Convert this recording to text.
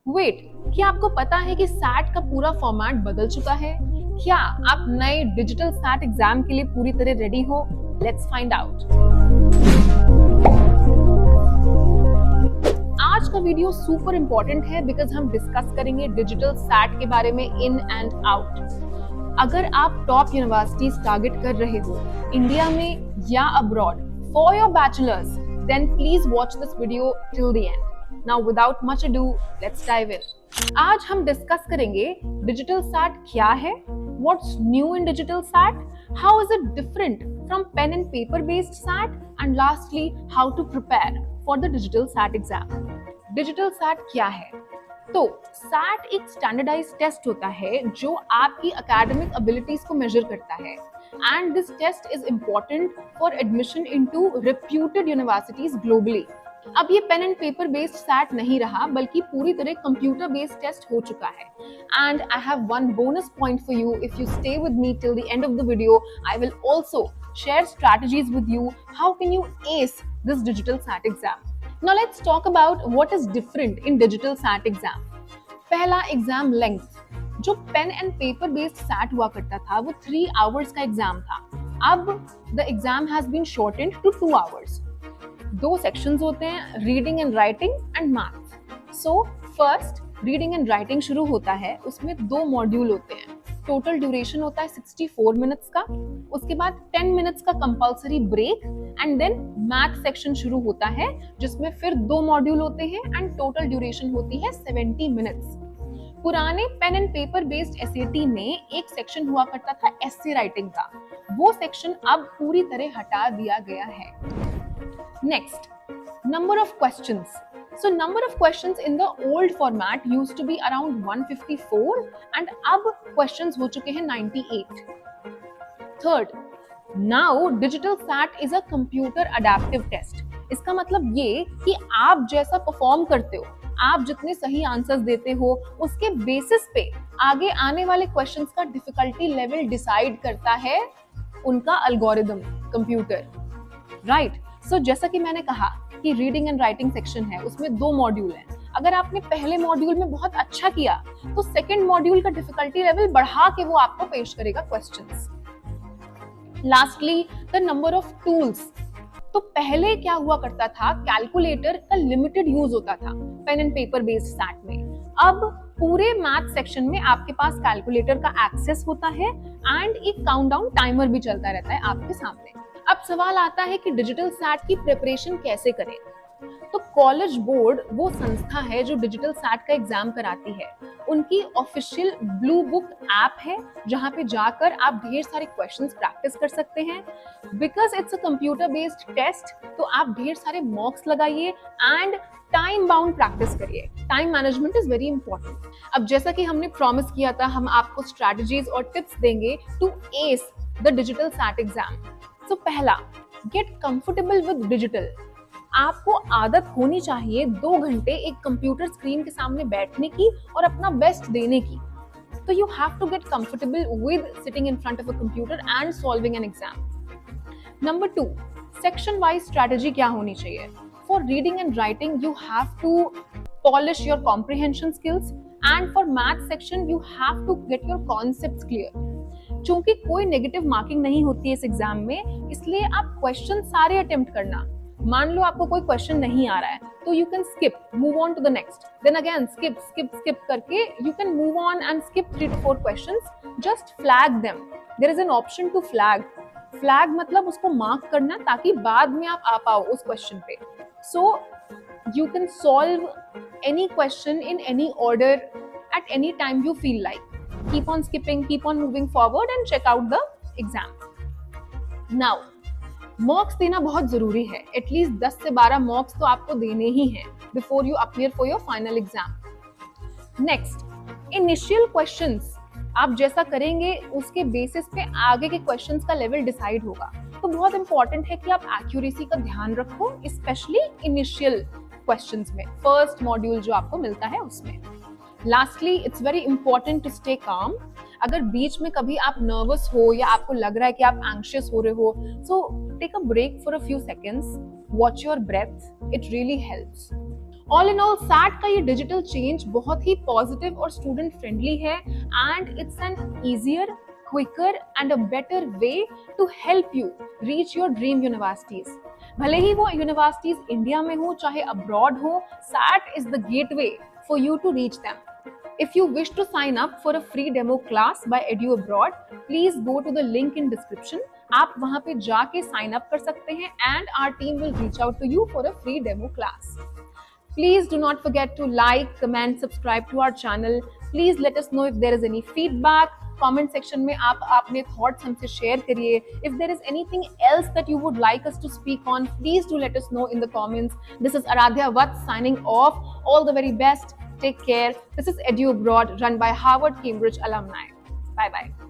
Wait, क्या आपको पता है कि सैट का पूरा फॉर्मेट बदल चुका है? क्या आप नए डिजिटल सैट एग्जाम के लिए पूरी तरह रेडी हो? Let's find out. आज का वीडियो सुपर इंपॉर्टेंट है बिकॉज हम डिस्कस करेंगे डिजिटल सैट के बारे में इन एंड आउट। अगर आप टॉप यूनिवर्सिटीज टारगेट कर रहे हो इंडिया में या abroad for your bachelors, then please watch this video till the end. Now without much ado, let's dive in. आज हम डिस्कस करेंगे डिजिटल सैट क्या है, what's new in digital SAT, how is it different from pen and paper based SAT, and lastly how to prepare for the digital SAT exam. Digital SAT क्या है? तो set एक standardised test होता है जो आपकी एकेडमिक एबिलिटीज को measure करता है and this test is important for admission into reputed universities globally. अब ये pen and paper based SAT नहीं रहा बल्कि पूरी तरह कंप्यूटर बेस्ड टेस्ट हो चुका है। And I have one bonus point for you if you stay with me till the end of the video. I will also share strategies with you how can you ace this digital SAT exam. Now let's talk about what is different in digital SAT exam. पहला exam length, जो pen and paper based SAT हुआ करता था वो 3 hours का exam था। अब the exam has been shortened to 2 hours. 2 sections होते हैं, reading and writing and math. So first reading and writing शुरू होता है, उसमें 2 मॉड्यूल होते हैं। टोटल ड्यूरेशन होता है 64 मिनट्स का। उसके बाद 10 मिनट्स का compulsory break and then math section शुरू होता है जिसमें फिर 2 मॉड्यूल होते हैं एंड टोटल ड्यूरेशन होती है 70 मिनट्स। पुराने pen and paper based SAT में एक सेक्शन हुआ करता था एस्से राइटिंग का, वो सेक्शन अब पूरी तरह हटा दिया गया है। Next, number of questions. So number of questions in the old format used to be around 154 and अब questions हो चुके हैं 98. Third, now digital SAT is a computer adaptive test. इसका मतलब ये कि आप जैसा परफॉर्म करते हो, आप जितने सही आंसर्स देते हो उसके बेसिस पे आगे आने वाले क्वेश्चंस का डिफिकल्टी लेवल डिसाइड करता है उनका एल्गोरिदम कंप्यूटर, राइट? सो जैसा कि मैंने कहा कि रीडिंग एंड राइटिंग सेक्शन है, उसमें 2 मॉड्यूल हैं। अगर आपने पहले मॉड्यूल में बहुत अच्छा किया तो सेकंड मॉड्यूल का डिफिकल्टी लेवल बढ़ा के वो आपको पेश करेगा questions. Lastly the number of tools. तो पहले क्या हुआ करता था, कैलकुलेटर का लिमिटेड यूज होता था pen and paper based SAT में। अब पूरे मैथ सेक्शन में आपके पास कैलकुलेटर का एक्सेस होता है एंड एक काउंटडाउन टाइमर भी चलता रहता है आपके सामने। अब सवाल आता है कि डिजिटल सैट की प्रिपरेशन कैसे करें? तो कॉलेज बोर्ड वो संस्था है जो डिजिटल सैट का एग्जाम कराती है। उनकी ऑफिशियल ब्लू बुक ऐप है जहां पे जाकर आप ढेर सारे क्वेश्चंस प्रैक्टिस कर सकते हैं। Because it's a computer based test तो आप ढेर सारे मॉक्स लगाइए एंड टाइम बाउंड प्रैक्टिस करिए। Time management is very important. अब जैसा कि हमने प्रॉमिस किया था, हम आपको स्ट्रैटेजीज और टिप्स देंगे to ace the digital SAT exam. तो पहला, गेट कंफर्टेबल विद डिजिटल। आपको आदत होनी चाहिए 2 घंटे एक कंप्यूटर स्क्रीन के सामने बैठने की और अपना बेस्ट देने की। तो you have to get comfortable with sitting in front of a computer and solving an exam. Number 2, section wise strategy क्या होनी चाहिए? For reading and writing you have to polish your comprehension skills and for math section you have to get your concepts clear. चूंकि कोई negative marking नहीं होती है इस exam में, इसलिए आप क्वेश्चन सारे अटेम्प्ट करना। मान लो आपको कोई क्वेश्चन नहीं आ रहा है तो you can skip, move on to the next, then again skip skip skip करके you can move on and skip 3 to 4 questions. Just flag them. There is an option to flag. Flag मतलब उसको mark करना ताकि बाद में आप आ पाओ उस क्वेश्चन पे। So you can solve any question in any order at any time you feel like. Keep on skipping, keep on moving forward and check out the exam. Now, मॉक्स देना बहुत जरूरी है। एटलीस्ट 10 से 12 मॉक्स तो आपको देने ही हैं before you appear for your final exam. Next, initial questions आप जैसा करेंगे उसके बेसिस पे आगे के क्वेश्चंस का लेवल डिसाइड होगा। तो बहुत इंपॉर्टेंट है कि आप एक्यूरेसी का ध्यान रखो, स्पेशली इनिशियल क्वेश्चंस में, फर्स्ट मॉड्यूल जो आपको मिलता है उसमें। Lastly, it's very important to stay calm. अगर बीच में कभी आप नर्वस हो या आपको लग रहा है कि आप एंग्शियस हो रहे हो, so take a break for a few seconds, watch your breath, it really helps. All in all SAT का ये डिजिटल चेंज बहुत ही पॉजिटिव और स्टूडेंट फ्रेंडली है and it's an easier, quicker and a better way to help you reach your dream universities. भले ही वो universities India में हो चाहे अब्रॉड हो, SAT is the gateway for you to reach them. If you wish to sign up for a free demo class by Edu Abroad, please go to the link in description. आप वहां पे जाके sign up कर सकते हैं and our team will reach out to you for a free demo class. Please do not forget to like, comment, subscribe to our channel. Please let us know if there is any feedback. Comment section में आप अपने thoughts हमसे share करिए. If there is anything else that you would like us to speak on, please do let us know in the comments. This is Aradhya Vats signing off. All the very best. Take care. This is Edu Abroad, run by Harvard Cambridge alumni. Bye bye.